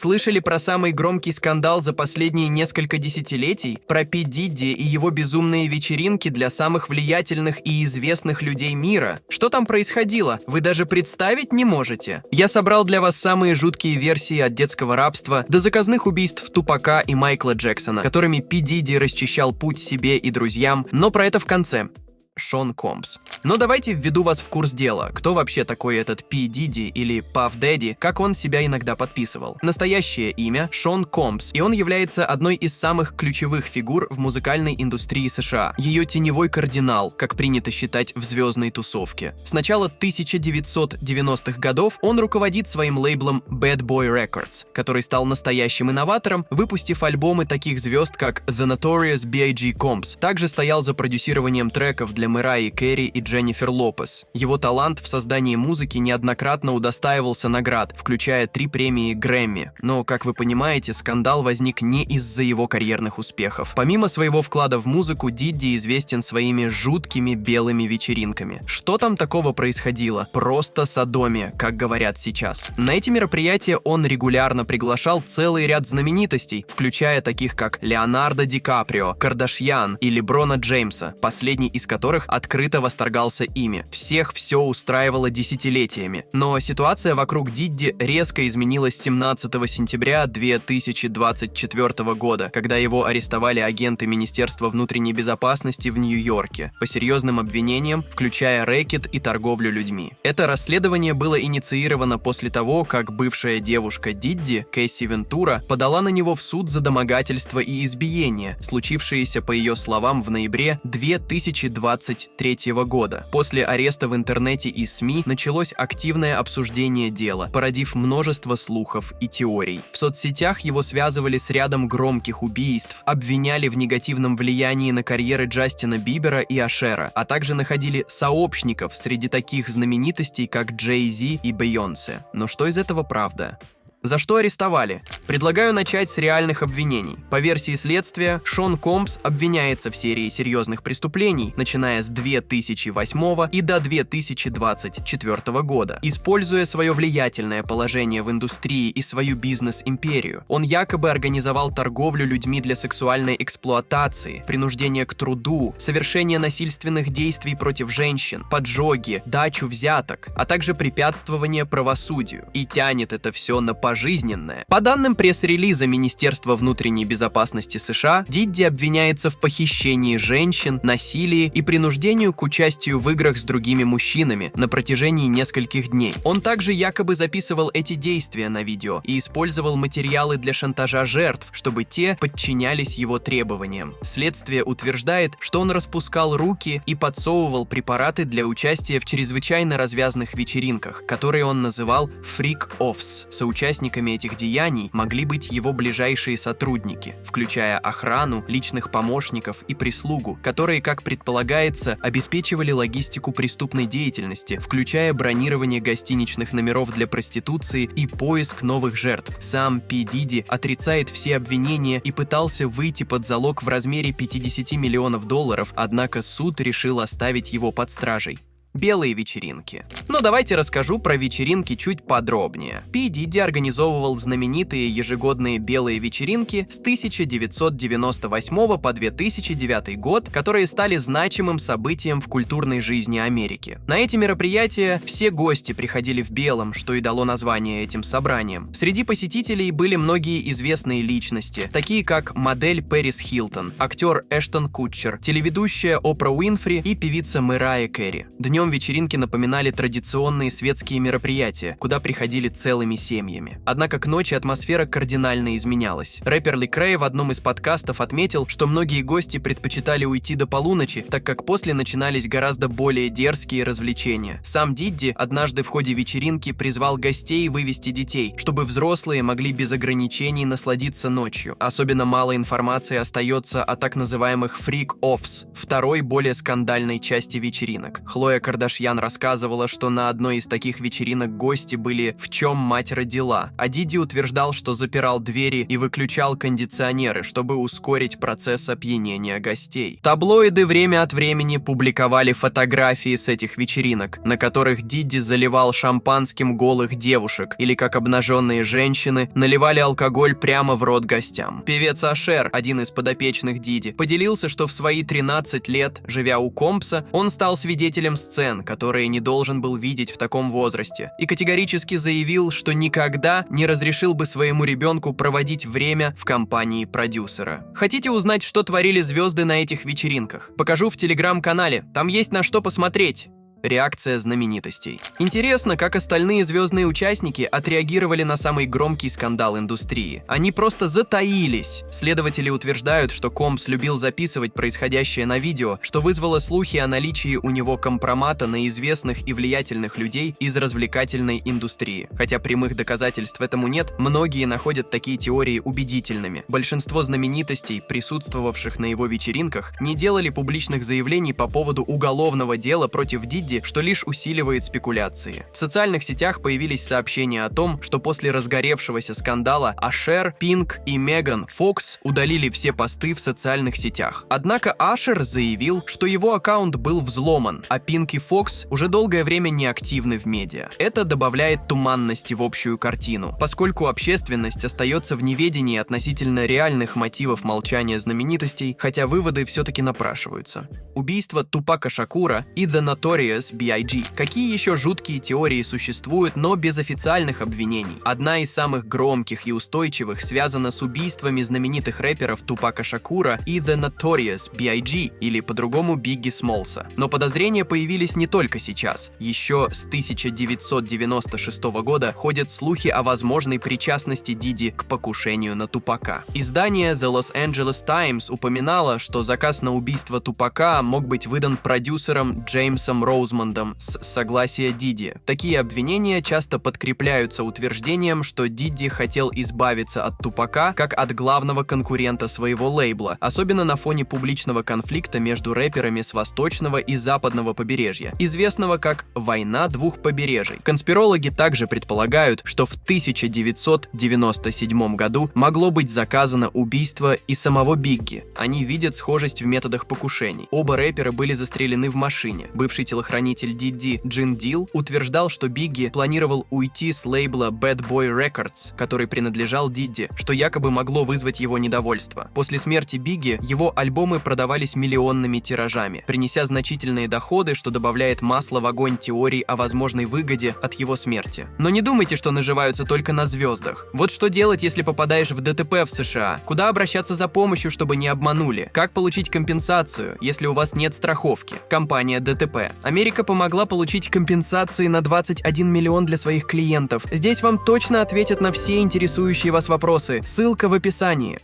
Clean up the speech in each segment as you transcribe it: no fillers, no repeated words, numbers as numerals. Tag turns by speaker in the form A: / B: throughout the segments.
A: Слышали про самый громкий скандал за последние несколько десятилетий? Про Пи Дидди и его безумные вечеринки для самых влиятельных и известных людей мира? Что там происходило? Вы даже представить не можете. Я собрал для вас самые жуткие версии от детского рабства до заказных убийств Тупака и Майкла Джексона, которыми Пи Дидди расчищал путь себе и друзьям, но про это в конце. Шон Компс. Но давайте введу вас в курс дела. Кто вообще такой этот Пи Дидди или Паф Дэдди, как он себя иногда подписывал? Настоящее имя Шон Компс, и он является одной из самых ключевых фигур в музыкальной индустрии США. Ее теневой кардинал, как принято считать в звездной тусовке. С начала 1990-х годов он руководит своим лейблом Bad Boy Records, который стал настоящим инноватором, выпустив альбомы таких звезд, как The Notorious B.I.G. Combs. Также стоял за продюсированием треков для Мэрайи Кэрри и Дженнифер Лопес. Его талант в создании музыки неоднократно удостаивался наград, включая 3 премии Грэмми. Но, как вы понимаете, скандал возник не из-за его карьерных успехов. Помимо своего вклада в музыку, Дидди известен своими жуткими белыми вечеринками. Что там такого происходило? Просто содомия, как говорят сейчас. На эти мероприятия он регулярно приглашал целый ряд знаменитостей, включая таких как Леонардо Ди Каприо, Кардашьян и Леброна Джеймса, последний из которых открыто восторгался ими. Всех все устраивало десятилетиями. Но ситуация вокруг Дидди резко изменилась 17 сентября 2024 года, когда его арестовали агенты Министерства внутренней безопасности в Нью-Йорке по серьезным обвинениям, включая рэкет и торговлю людьми. Это расследование было инициировано после того, как бывшая девушка Дидди, Кэсси Вентура, подала на него в суд за домогательство и избиение, случившееся, по ее словам, в ноябре 2023 года. После ареста в интернете и СМИ началось активное обсуждение дела, породив множество слухов и теорий. В соцсетях его связывали с рядом громких убийств, обвиняли в негативном влиянии на карьеры Джастина Бибера и Ашера, а также находили сообщников среди таких знаменитостей, как Джей Зи и Бейонсе. Но что из этого правда? За что арестовали? Предлагаю начать с реальных обвинений. По версии следствия, Шон Компс обвиняется в серии серьезных преступлений, начиная с 2008 и до 2024 года. Используя свое влиятельное положение в индустрии и свою бизнес-империю, он якобы организовал торговлю людьми для сексуальной эксплуатации, принуждение к труду, совершение насильственных действий против женщин, поджоги, дачу взяток, а также препятствование правосудию. И тянет это все на пожизненное. По данным пресс-релиза Министерства внутренней безопасности США, Дидди обвиняется в похищении женщин, насилии и принуждению к участию в играх с другими мужчинами на протяжении нескольких дней. Он также якобы записывал эти действия на видео и использовал материалы для шантажа жертв, чтобы те подчинялись его требованиям. Следствие утверждает, что он распускал руки и подсовывал препараты для участия в чрезвычайно развязных вечеринках, которые он называл «фрик-оффс». Соучастниками этих деяний могли быть его ближайшие сотрудники, включая охрану, личных помощников и прислугу, которые, как предполагается, обеспечивали логистику преступной деятельности, включая бронирование гостиничных номеров для проституции и поиск новых жертв. Сам Пи Дидди отрицает все обвинения и пытался выйти под залог в размере $50 миллионов, однако суд решил оставить его под стражей. Белые вечеринки. Но давайте расскажу про вечеринки чуть подробнее. Пи Дидди организовывал знаменитые ежегодные белые вечеринки с 1998 по 2009 год, которые стали значимым событием в культурной жизни Америки. На эти мероприятия все гости приходили в белом, что и дало название этим собраниям. Среди посетителей были многие известные личности, такие как модель Пэрис Хилтон, актер Эштон Кутчер, телеведущая Опра Уинфри и певица Мэрайи Кэрри. Днем вечеринки напоминали традиционные светские мероприятия, куда приходили целыми семьями. Однако к ночи атмосфера кардинально изменялась. Рэпер Лекрей в одном из подкастов отметил, что многие гости предпочитали уйти до полуночи, так как после начинались гораздо более дерзкие развлечения. Сам Дидди однажды в ходе вечеринки призвал гостей вывести детей, чтобы взрослые могли без ограничений насладиться ночью. Особенно мало информации остается о так называемых фрик-оффс, второй более скандальной части вечеринок. Хлоя Кардашьян рассказывала, что на одной из таких вечеринок гости были «в чем мать родила», а Диди утверждал, что запирал двери и выключал кондиционеры, чтобы ускорить процесс опьянения гостей. Таблоиды время от времени публиковали фотографии с этих вечеринок, на которых Дидди заливал шампанским голых девушек, или как обнаженные женщины наливали алкоголь прямо в рот гостям. Певец Ашер, один из подопечных Дидди, поделился, что в свои 13 лет, живя у Компса, он стал свидетелем сцен, которые не должен был видеть в таком возрасте, и категорически заявил, что никогда не разрешил бы своему ребенку проводить время в компании продюсера. Хотите узнать, что творили звезды на этих вечеринках? Покажу в телеграм-канале, там есть на что посмотреть. Реакция знаменитостей. Интересно, как остальные звездные участники отреагировали на самый громкий скандал индустрии. Они просто затаились. Следователи утверждают, что Компс любил записывать происходящее на видео, что вызвало слухи о наличии у него компромата на известных и влиятельных людей из развлекательной индустрии. Хотя прямых доказательств этому нет, многие находят такие теории убедительными. Большинство знаменитостей, присутствовавших на его вечеринках, не делали публичных заявлений по поводу уголовного дела против Дидди, что лишь усиливает спекуляции. В социальных сетях появились сообщения о том, что после разгоревшегося скандала Ашер, Пинк и Меган Фокс удалили все посты в социальных сетях. Однако Ашер заявил, что его аккаунт был взломан, а Пинк и Фокс уже долгое время не активны в медиа. Это добавляет туманности в общую картину, поскольку общественность остается в неведении относительно реальных мотивов молчания знаменитостей, хотя выводы все-таки напрашиваются. Убийство Тупака Шакура и The Notorious B.I.G. Какие еще жуткие теории существуют, но без официальных обвинений? Одна из самых громких и устойчивых связана с убийствами знаменитых рэперов Тупака Шакура и The Notorious B.I.G. или по-другому Бигги Смолса. Но подозрения появились не только сейчас. Еще с 1996 года ходят слухи о возможной причастности Дидди к покушению на Тупака. Издание The Los Angeles Times упоминало, что заказ на убийство Тупака мог быть выдан продюсером Джеймсом Роузмондом с согласия Дидди. Такие обвинения часто подкрепляются утверждением, что Дидди хотел избавиться от Тупака как от главного конкурента своего лейбла, особенно на фоне публичного конфликта между рэперами с восточного и западного побережья, известного как «Война двух побережий». Конспирологи также предполагают, что в 1997 году могло быть заказано убийство и самого Бигги. Они видят схожесть в методах покушений. Оба рэпера были застрелены в машине. Бывший телохранитель Дидди Джин Дил утверждал, что Бигги планировал уйти с лейбла Bad Boy Records, который принадлежал Дидди, что якобы могло вызвать его недовольство. После смерти Бигги его альбомы продавались миллионными тиражами, принеся значительные доходы, что добавляет масла в огонь теорий о возможной выгоде от его смерти. Но не думайте, что наживаются только на звездах. Вот что делать, если попадаешь в ДТП в США? Куда обращаться за помощью, чтобы не обманули? Как получить компенсацию, если у вас нет страховки? Компания ДТП. Америка помогла получить компенсации на 21 миллион для своих клиентов. Здесь вам точно ответят на все интересующие вас вопросы. Ссылка в описании.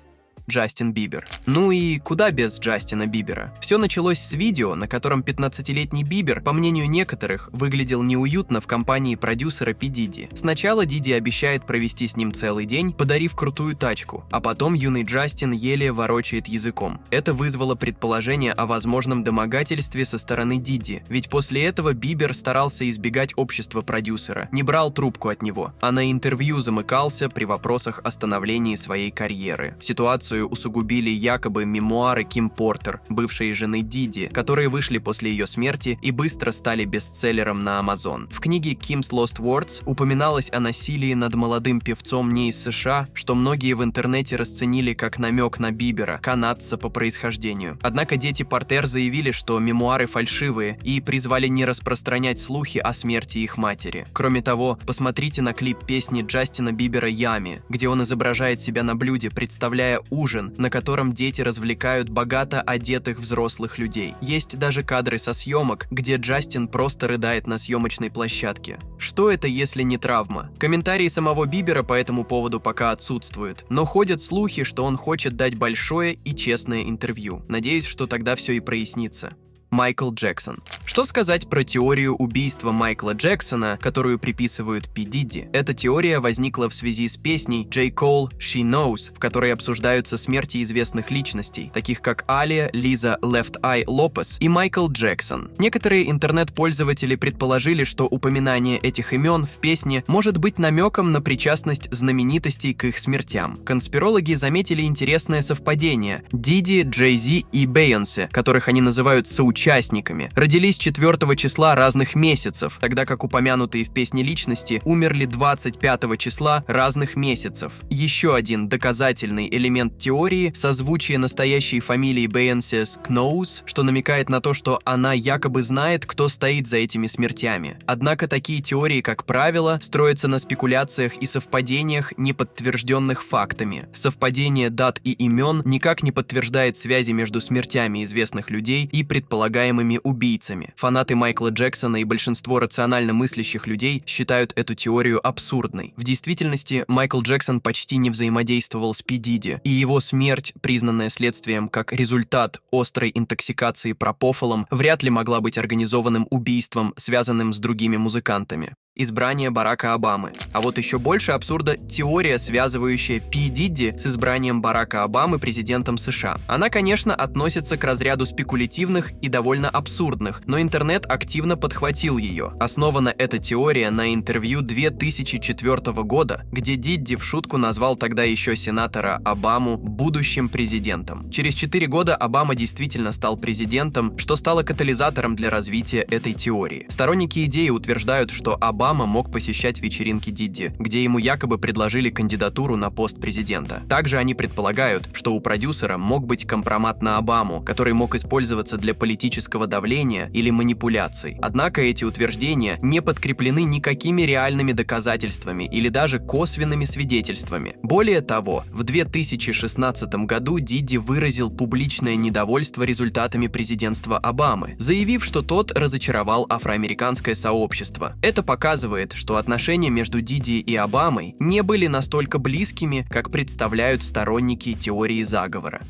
A: Джастин Бибер. Ну и куда без Джастина Бибера? Все началось с видео, на котором 15-летний Бибер, по мнению некоторых, выглядел неуютно в компании продюсера Пи Дидди. Сначала Дидди обещает провести с ним целый день, подарив крутую тачку, а потом юный Джастин еле ворочает языком. Это вызвало предположение о возможном домогательстве со стороны Дидди, ведь после этого Бибер старался избегать общества продюсера, не брал трубку от него, а на интервью замыкался при вопросах о становлении своей карьеры. Ситуацию усугубили якобы мемуары Ким Портер, бывшей жены Дидди, которые вышли после ее смерти и быстро стали бестселлером на Amazon. В книге Kim's Lost Words упоминалось о насилии над молодым певцом не из США, что многие в интернете расценили как намек на Бибера, канадца по происхождению. Однако дети Портер заявили, что мемуары фальшивые и призвали не распространять слухи о смерти их матери. Кроме того, посмотрите на клип песни Джастина Бибера «Ями», где он изображает себя на блюде, представляя ужин, на котором дети развлекают богато одетых взрослых людей. Есть даже кадры со съемок, где Джастин просто рыдает на съемочной площадке. Что это, если не травма? Комментарии самого Бибера по этому поводу пока отсутствуют, но ходят слухи, что он хочет дать большое и честное интервью. Надеюсь, что тогда все и прояснится. Майкл Джексон. Что сказать про теорию убийства Майкла Джексона, которую приписывают P. Diddy? Эта теория возникла в связи с песней J. Cole «She Knows», в которой обсуждаются смерти известных личностей, таких как Алия, Лиза Left Eye Лопес и Майкл Джексон. Некоторые интернет-пользователи предположили, что упоминание этих имен в песне может быть намеком на причастность знаменитостей к их смертям. Конспирологи заметили интересное совпадение. Диди, Джей-Зи и Бейонсе, которых они называют соучастниками, родились 4 числа разных месяцев, тогда как упомянутые в песне личности умерли 25 числа разных месяцев. Еще один доказательный элемент теории – созвучие настоящей фамилии Бейонсе с Knows, что намекает на то, что она якобы знает, кто стоит за этими смертями. Однако такие теории, как правило, строятся на спекуляциях и совпадениях, не подтвержденных фактами. Совпадение дат и имен никак не подтверждает связи между смертями известных людей и предполагаемыми убийцами. Фанаты Майкла Джексона и большинство рационально мыслящих людей считают эту теорию абсурдной. В действительности, Майкл Джексон почти не взаимодействовал с P. Diddy, и его смерть, признанная следствием как результат острой интоксикации пропофолом, вряд ли могла быть организованным убийством, связанным с другими музыкантами. Избрание Барака Обамы. А вот еще больше абсурда теория, связывающая P. Diddy с избранием Барака Обамы президентом США. Она, конечно, относится к разряду спекулятивных и довольно абсурдных, но интернет активно подхватил ее. Основана эта теория на интервью 2004 года, где Дидди в шутку назвал тогда еще сенатора Обаму будущим президентом. Через 4 года Обама действительно стал президентом, что стало катализатором для развития этой теории. Сторонники идеи утверждают, что Обама мог посещать вечеринки Дидди, где ему якобы предложили кандидатуру на пост президента. Также они предполагают, что у продюсера мог быть компромат на Обаму, который мог использоваться для политического давления или манипуляций. Однако эти утверждения не подкреплены никакими реальными доказательствами или даже косвенными свидетельствами. Более того, в 2016 году Дидди выразил публичное недовольство результатами президентства Обамы, заявив, что тот разочаровал афроамериканское сообщество. Это показывает, что отношения между Дидди и Обамой не были настолько близкими, как представляют сторонники теории заговора.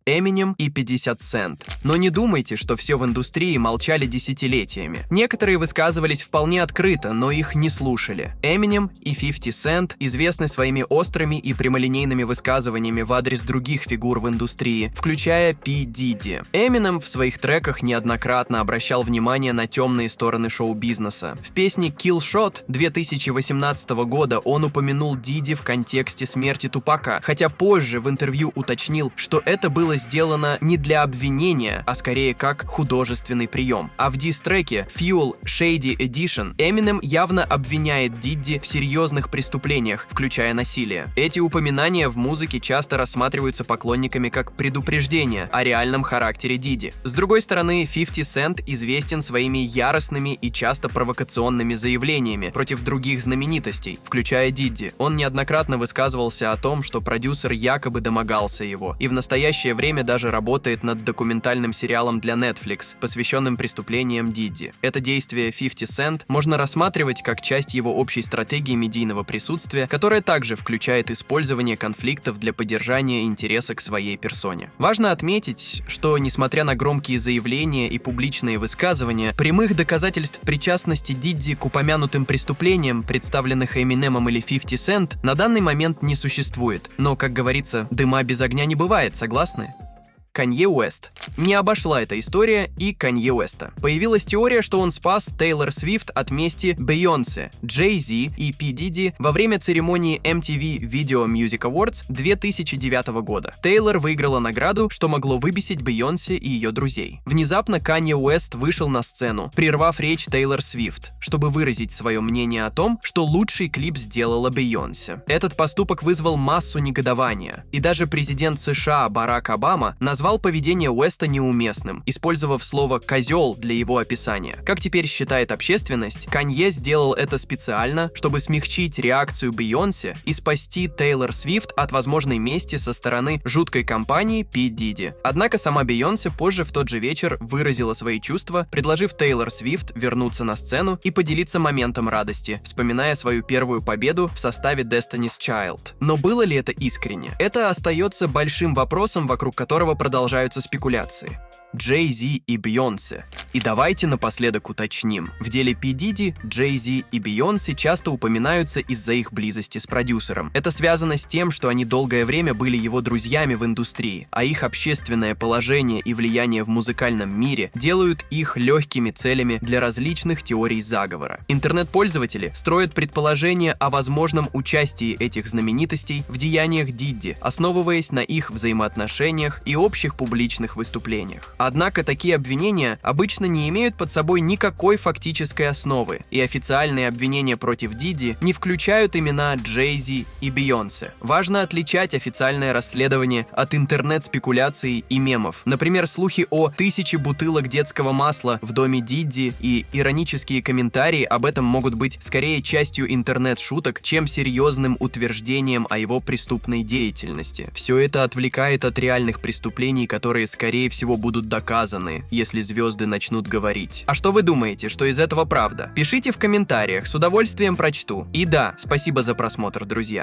A: Эминем и 50 Cent. Но не думайте, что все в индустрии молчали десятилетиями. Некоторые высказывались вполне открыто, но их не слушали. Эминем и 50 Cent известны своими острыми и прямолинейными высказываниями в адрес других фигур в индустрии, включая P. Diddy. Эминем в своих треках неоднократно обращал внимание на темные стороны шоу-бизнеса. В песне Kill Shot 2018 года он упомянул Diddy в контексте смерти Тупака, хотя позже в интервью уточнил, что это было сделано не для обвинения, а скорее как художественный прием. А в дис-треке Fuel Shady Edition Eminem явно обвиняет Дидди в серьезных преступлениях, включая насилие. Эти упоминания в музыке часто рассматриваются поклонниками как предупреждение о реальном характере Дидди. С другой стороны, 50 Cent известен своими яростными и часто провокационными заявлениями против других знаменитостей, включая Дидди. Он неоднократно высказывался о том, что продюсер якобы домогался его, и в настоящее время даже работает над документальным сериалом для Netflix, посвященным преступлениям Дидди. Это действие 50 Cent можно рассматривать как часть его общей стратегии медийного присутствия, которая также включает использование конфликтов для поддержания интереса к своей персоне. Важно отметить, что, несмотря на громкие заявления и публичные высказывания, прямых доказательств причастности Дидди к упомянутым преступлениям, представленных Эминемом или 50 Cent, на данный момент не существует. Но, как говорится, дыма без огня не бывает, согласны? Канье Уэст. Не обошла эта история и Канье Уэста. Появилась теория, что он спас Тейлор Свифт от мести Бейонсе, Джей-Зи и P. Diddy во время церемонии MTV Video Music Awards 2009 года. Тейлор выиграла награду, что могло выбесить Бейонсе и ее друзей. Внезапно Канье Уэст вышел на сцену, прервав речь Тейлор Свифт, чтобы выразить свое мнение о том, что лучший клип сделала Бейонсе. Этот поступок вызвал массу негодования, и даже президент США Барак Обама назвал поведение Уэста неуместным, использовав слово «козел» для его описания. Как теперь считает общественность, Канье сделал это специально, чтобы смягчить реакцию Бейонсе и спасти Тейлор Свифт от возможной мести со стороны жуткой компании P. Diddy. Однако сама Бейонсе позже в тот же вечер выразила свои чувства, предложив Тейлор Свифт вернуться на сцену и поделиться моментом радости, вспоминая свою первую победу в составе Destiny's Child. Но было ли это искренне? Это остается большим вопросом, вокруг которого продолжаются спекуляции. Джей Зи и Бейонсе. И давайте напоследок уточним. В деле P. Diddy, Джей Зи и Бейонсе часто упоминаются из-за их близости с продюсером. Это связано с тем, что они долгое время были его друзьями в индустрии, а их общественное положение и влияние в музыкальном мире делают их легкими целями для различных теорий заговора. Интернет-пользователи строят предположения о возможном участии этих знаменитостей в деяниях Дидди, основываясь на их взаимоотношениях и общих публичных выступлениях. Однако такие обвинения обычно не имеют под собой никакой фактической основы, и официальные обвинения против Дидди не включают имена Джей Зи и Бейонсе. Важно отличать официальное расследование от интернет-спекуляций и мемов. Например, слухи о 1000 бутылок детского масла в доме Дидди и иронические комментарии об этом могут быть скорее частью интернет-шуток, чем серьезным утверждением о его преступной деятельности. Все это отвлекает от реальных преступлений, которые, скорее всего, будут доказаны, если звезды начнут говорить. А что вы думаете, что из этого правда? Пишите в комментариях, с удовольствием прочту. И да, спасибо за просмотр, друзья.